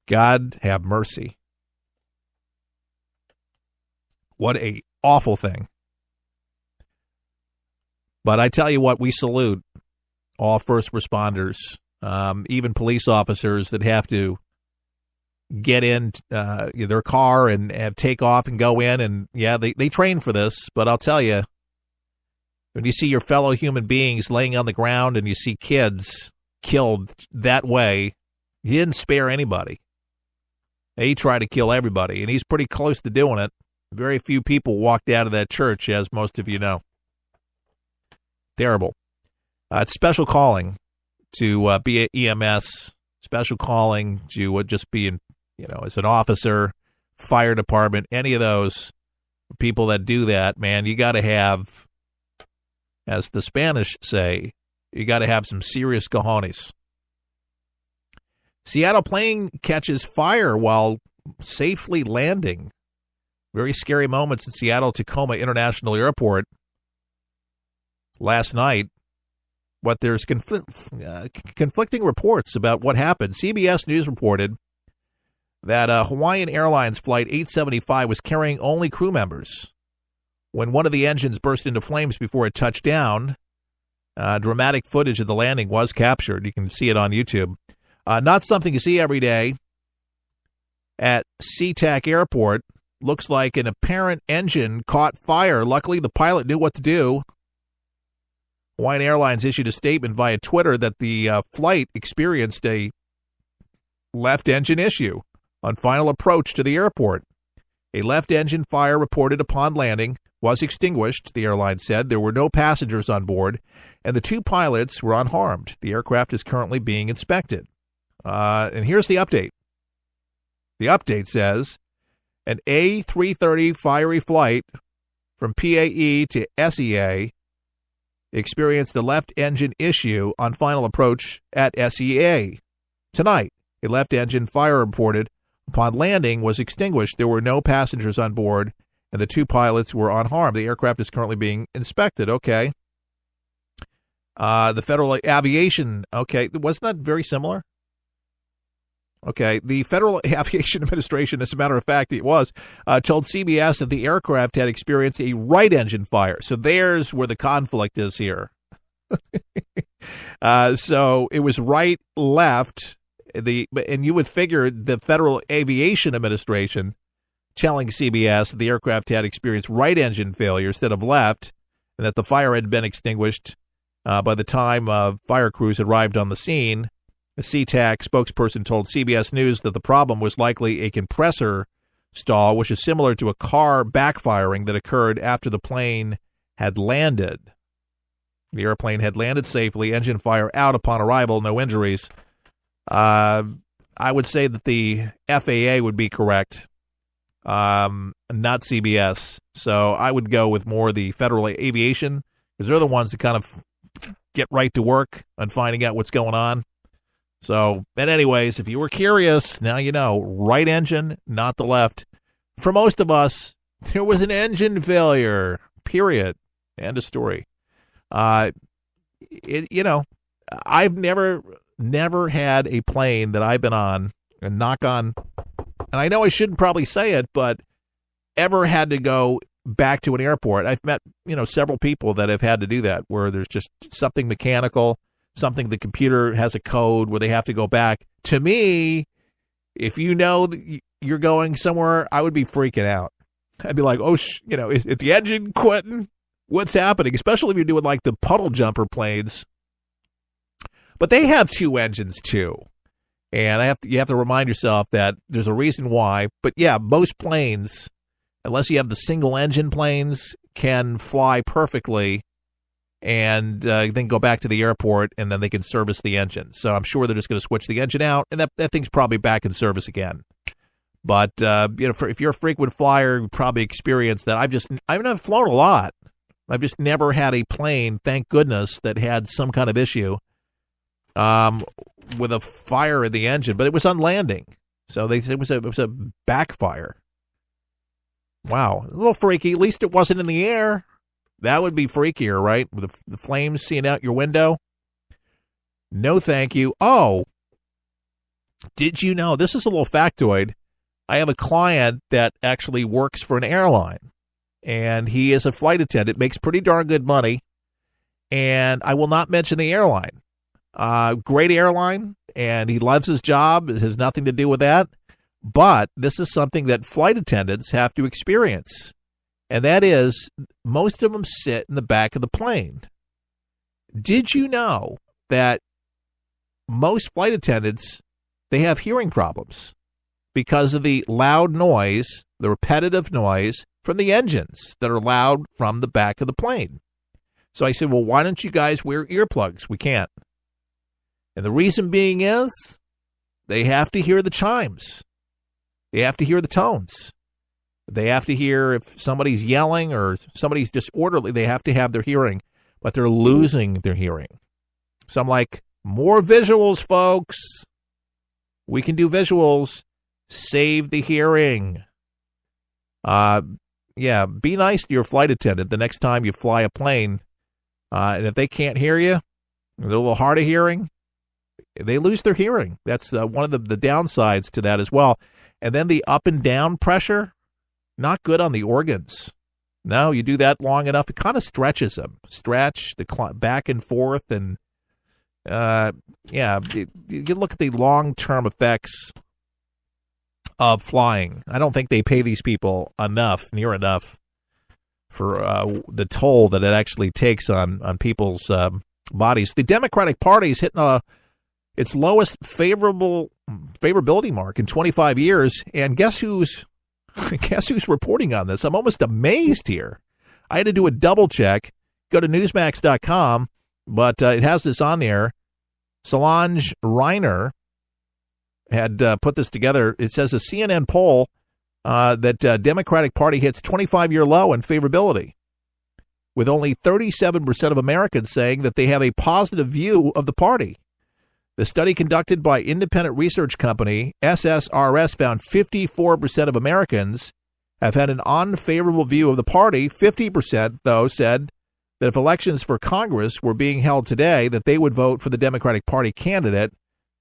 God have mercy. What a awful thing. But I tell you what, we salute all first responders, even police officers that have to get in their car and take off and go in. And, yeah, they train for this. But I'll tell you, when you see your fellow human beings laying on the ground and you see kids killed that way, he didn't spare anybody. He tried to kill everybody, and he's pretty close to doing it. Very few people walked out of that church, as most of you know. Terrible. It's special calling to be an EMS, special calling to just be, as an officer, fire department, any of those people that do that, man, you got to have, as the Spanish say, you got to have some serious cojones. Seattle plane catches fire while safely landing. Very scary moments at Seattle-Tacoma International Airport last night. But there's conflicting reports about what happened. CBS News reported that Hawaiian Airlines Flight 875 was carrying only crew members when one of the engines burst into flames before it touched down. Dramatic footage of the landing was captured. You can see it on YouTube. Not something you see every day at SeaTac Airport. Looks like an apparent engine caught fire. Luckily, the pilot knew what to do. Hawaiian Airlines issued a statement via Twitter that the flight experienced a left engine issue on final approach to the airport. A left engine fire reported upon landing was extinguished, the airline said. There were no passengers on board, and the two pilots were unharmed. The aircraft is currently being inspected. And here's the update. The update says, an A330 fiery flight from PAE to SEA experienced a left engine issue on final approach at SEA. Tonight, a left engine fire reported upon landing was extinguished. There were no passengers on board, and the two pilots were unharmed. The aircraft is currently being inspected. Okay. The Federal Aviation, okay, wasn't that very similar? Okay, the Federal Aviation Administration, as a matter of fact, it was, told CBS that the aircraft had experienced a right engine fire. So there's where the conflict is here. So it was right, left, and you would figure the Federal Aviation Administration telling CBS that the aircraft had experienced right engine failure instead of left, and that the fire had been extinguished by the time fire crews arrived on the scene. A SeaTac spokesperson told CBS News that the problem was likely a compressor stall, which is similar to a car backfiring that occurred after the plane had landed. The airplane had landed safely, engine fire out upon arrival, no injuries. I would say that the FAA would be correct, not CBS. So I would go with more the Federal Aviation, because they're the ones that kind of get right to work on finding out what's going on. So, but anyways, if you were curious, now you know, right engine, not the left. For most of us, there was an engine failure, period. End of story. I've never had a plane that I've been on, and knock on, and I know I shouldn't probably say it, but ever had to go back to an airport. I've met, several people that have had to do that, where there's just something mechanical, something the computer has a code where they have to go back. To me, if you know that you're going somewhere, I would be freaking out. I'd be like, is the engine quitting? What's happening? Especially if you're doing like the puddle jumper planes. But they have two engines too. And you have to remind yourself that there's a reason why. But yeah, most planes, unless you have the single engine planes, can fly perfectly and then go back to the airport, and then they can service the engine. So I'm sure they're just going to switch the engine out, and that thing's probably back in service again. But if you're a frequent flyer, you probably experienced that. I've flown a lot. I've just never had a plane, thank goodness, that had some kind of issue with a fire in the engine. But it was on landing, so they said it was a backfire. Wow, a little freaky. At least it wasn't in the air. That would be freakier, right? With the flames seeing out your window. No, thank you. Oh, Did you know, this is a little factoid, I have a client that actually works for an airline, and he is a flight attendant, makes pretty darn good money, and I will not mention the airline. Great airline, and he loves his job. It has nothing to do with that, but this is something that flight attendants have to experience, and that is most of them sit in the back of the plane. Did you know that most flight attendants, they have hearing problems because of the loud noise, the repetitive noise from the engines that are loud from the back of the plane? So I said, well, why don't you guys wear earplugs? We can't. And the reason being is they have to hear the chimes. They have to hear the tones. They have to hear if somebody's yelling or somebody's disorderly. They have to have their hearing, but they're losing their hearing. So I'm like, more visuals, folks. We can do visuals. Save the hearing. Yeah, be nice to your flight attendant the next time you fly a plane. And if they can't hear you, they're a little hard of hearing, they lose their hearing. That's one of the downsides to that as well. And then the up and down pressure, not good on the organs. No, you do that long enough, it kind of stretches them. Stretch the back and forth, and you look at the long-term effects of flying. I don't think they pay these people near enough for the toll that it actually takes on people's bodies. The Democratic Party is hitting its lowest favorability mark in 25 years, and guess who's reporting on this? I'm almost amazed here. I had to do a double check. Go to Newsmax.com, but it has this on there. Solange Reiner had put this together. It says a CNN poll that Democratic Party hits 25-year low in favorability, with only 37% of Americans saying that they have a positive view of the party. The study conducted by independent research company SSRS found 54% of Americans have had an unfavorable view of the party. 50%, though, said that if elections for Congress were being held today, that they would vote for the Democratic Party candidate,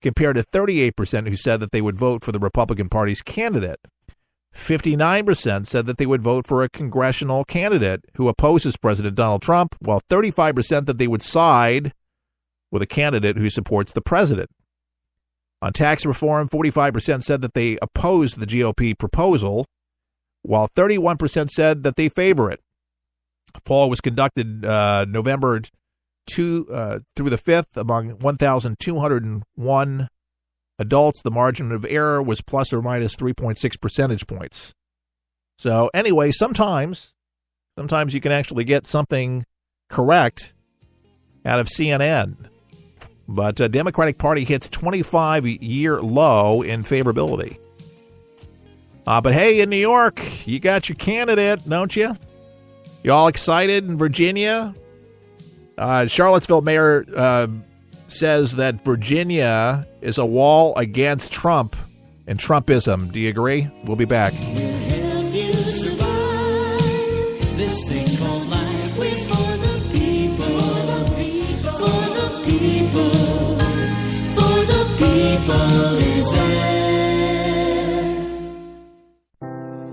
compared to 38% who said that they would vote for the Republican Party's candidate. 59% said that they would vote for a congressional candidate who opposes President Donald Trump, while 35% that they would side with a candidate who supports the president. On tax reform, 45% said that they oppose the GOP proposal, while 31% said that they favor it. The poll was conducted November 2 through the 5th among 1,201 adults. The margin of error was plus or minus 3.6 percentage points. So anyway, sometimes you can actually get something correct out of CNN. But Democratic Party hits 25-year low in favorability. But hey, in New York, you got your candidate, don't you? You all excited in Virginia? Charlottesville mayor says that Virginia is a wall against Trump and Trumpism. Do you agree? We'll be back.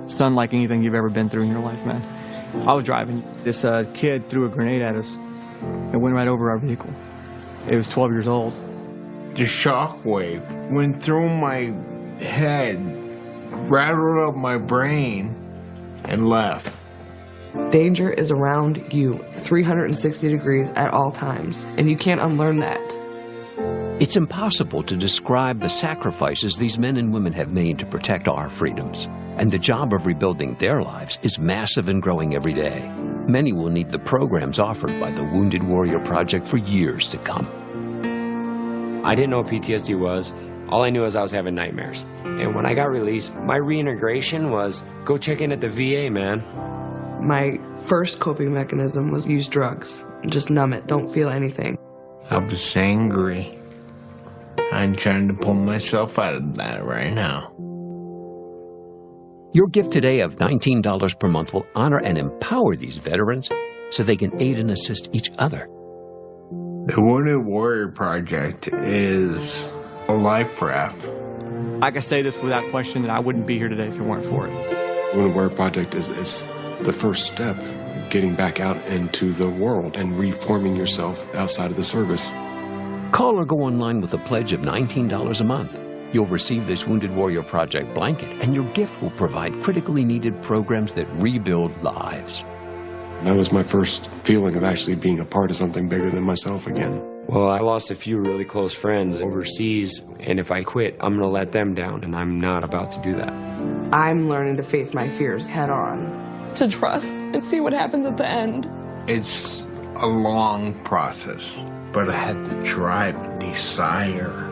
It's unlike anything you've ever been through in your life, man. I was driving. This kid threw a grenade at us and went right over our vehicle. It was 12 years old. The shockwave went through my head, rattled up my brain, and left. Danger is around you 360 degrees at all times, and you can't unlearn that. It's impossible to describe the sacrifices these men and women have made to protect our freedoms. And the job of rebuilding their lives is massive and growing every day. Many will need the programs offered by the Wounded Warrior Project for years to come. I didn't know what PTSD was. All I knew was I was having nightmares. And when I got released, my reintegration was go check in at the VA, man. My first coping mechanism was use drugs. Just numb it. Don't feel anything. I was angry. I'm trying to pull myself out of that right now. Your gift today of $19 per month will honor and empower these veterans so they can aid and assist each other. The Wounded Warrior Project is a life raft I can say this without question that I wouldn't be here today if it weren't for it. Women Wear Project is the first step, getting back out into the world and reforming yourself outside of the service. Call or go online with a pledge of $19 a month. You'll receive this Wounded Warrior Project blanket, and your gift will provide critically needed programs that rebuild lives. That was my first feeling of actually being a part of something bigger than myself again. Well, I lost a few really close friends overseas, and if I quit, I'm going to let them down, and I'm not about to do that. I'm learning to face my fears head on, to trust and see what happens at the end. It's a long process, but I had the drive and desire.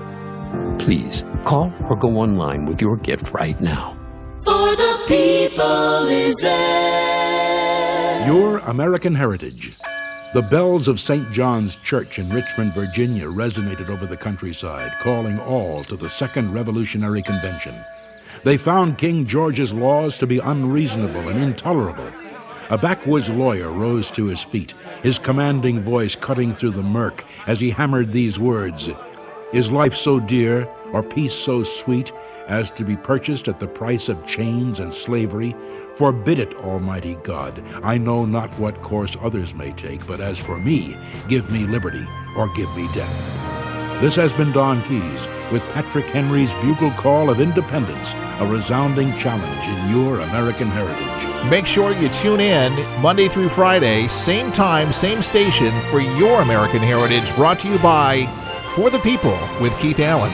Please, call or go online with your gift right now. For the people is there. Your American heritage. The bells of St. John's Church in Richmond, Virginia resonated over the countryside, calling all to the Second Revolutionary Convention. They found King George's laws to be unreasonable and intolerable. A backwoods lawyer rose to his feet, his commanding voice cutting through the murk as he hammered these words: "Is life so dear, or peace so sweet, as to be purchased at the price of chains and slavery? Forbid it, Almighty God. I know not what course others may take, but as for me, give me liberty or give me death." This has been Don Keyes with Patrick Henry's Bugle Call of Independence, a resounding challenge in your American heritage. Make sure you tune in Monday through Friday, same time, same station, for Your American Heritage, brought to you by For the People with Keith Allen.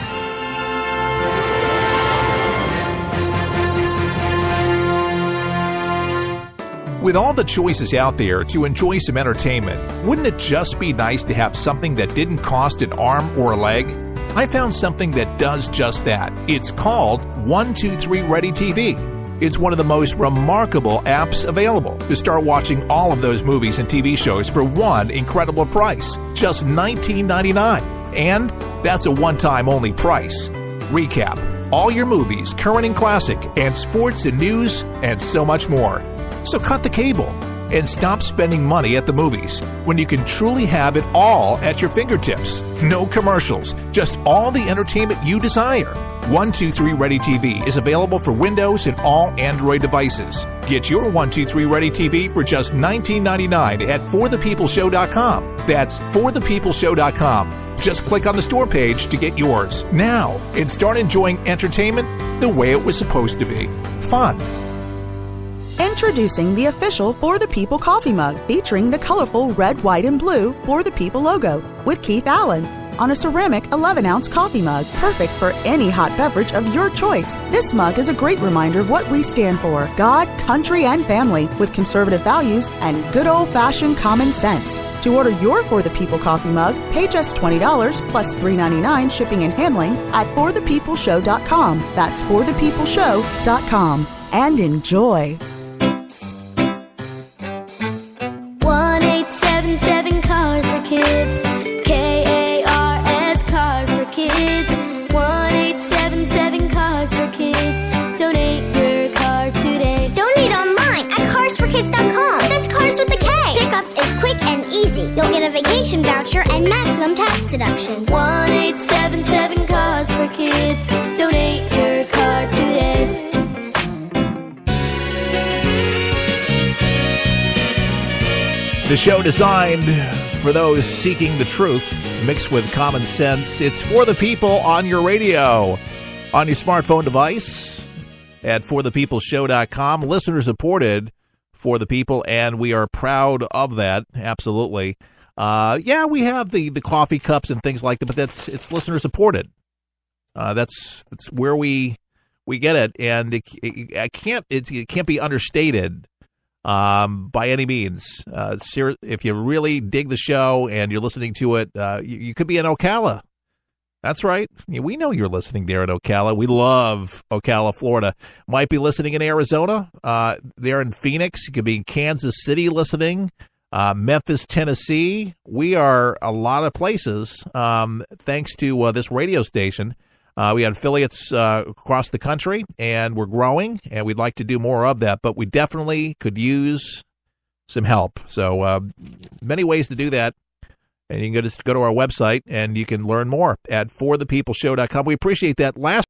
With all the choices out there to enjoy some entertainment, wouldn't it just be nice to have something that didn't cost an arm or a leg? I found something that does just that. It's called 123 Ready TV. It's one of the most remarkable apps available to start watching all of those movies and TV shows for one incredible price, just $19.99. And that's a one-time only price. Recap: all your movies, current and classic, and sports and news, and so much more. So cut the cable and stop spending money at the movies when you can truly have it all at your fingertips. No commercials, just all the entertainment you desire. 123 Ready TV is available for Windows and all Android devices. Get your 123 Ready TV for just $19.99 at forthepeopleshow.com. That's forthepeopleshow.com. Just click on the store page to get yours now and start enjoying entertainment the way it was supposed to be. Fun. Introducing the official For the People coffee mug, featuring the colorful red, white, and blue For the People logo with Keith Allen on a ceramic 11-ounce coffee mug, perfect for any hot beverage of your choice. This mug is a great reminder of what we stand for: God, country, and family, with conservative values and good old-fashioned common sense. To order your For the People coffee mug, pay just $20 plus $3.99 shipping and handling at forthepeopleshow.com. That's forthepeopleshow.com. And enjoy. 1-877 Cars for Kids. KARS Cars for Kids. 1-877 Cars for Kids. Donate your car today. Donate online at carsforkids.com. That's cars with a K. Pickup is quick and easy. You'll get a vacation voucher and maximum tax deduction. 1-877 Cars for Kids. Donate your car today. The show designed for those seeking the truth, mixed with common sense. It's For the People on your radio, on your smartphone device, at forthepeopleshow.com. Listener supported For the People, and we are proud of that, absolutely. Yeah, we have the coffee cups and things like that, but it's listener supported. That's where we get it, and it can't be understated by any means. If you really dig the show and you're listening to it, you could be in Ocala. That's right. We know you're listening there in Ocala. We love Ocala, Florida. Might be listening in Arizona. There in Phoenix. You could be in Kansas City listening. Memphis, Tennessee. We are a lot of places thanks to this radio station. We have affiliates across the country, and we're growing, and we'd like to do more of that, but we definitely could use some help. So many ways to do that, and you can just go to our website, and you can learn more at forthepeopleshow.com. We appreciate that. Last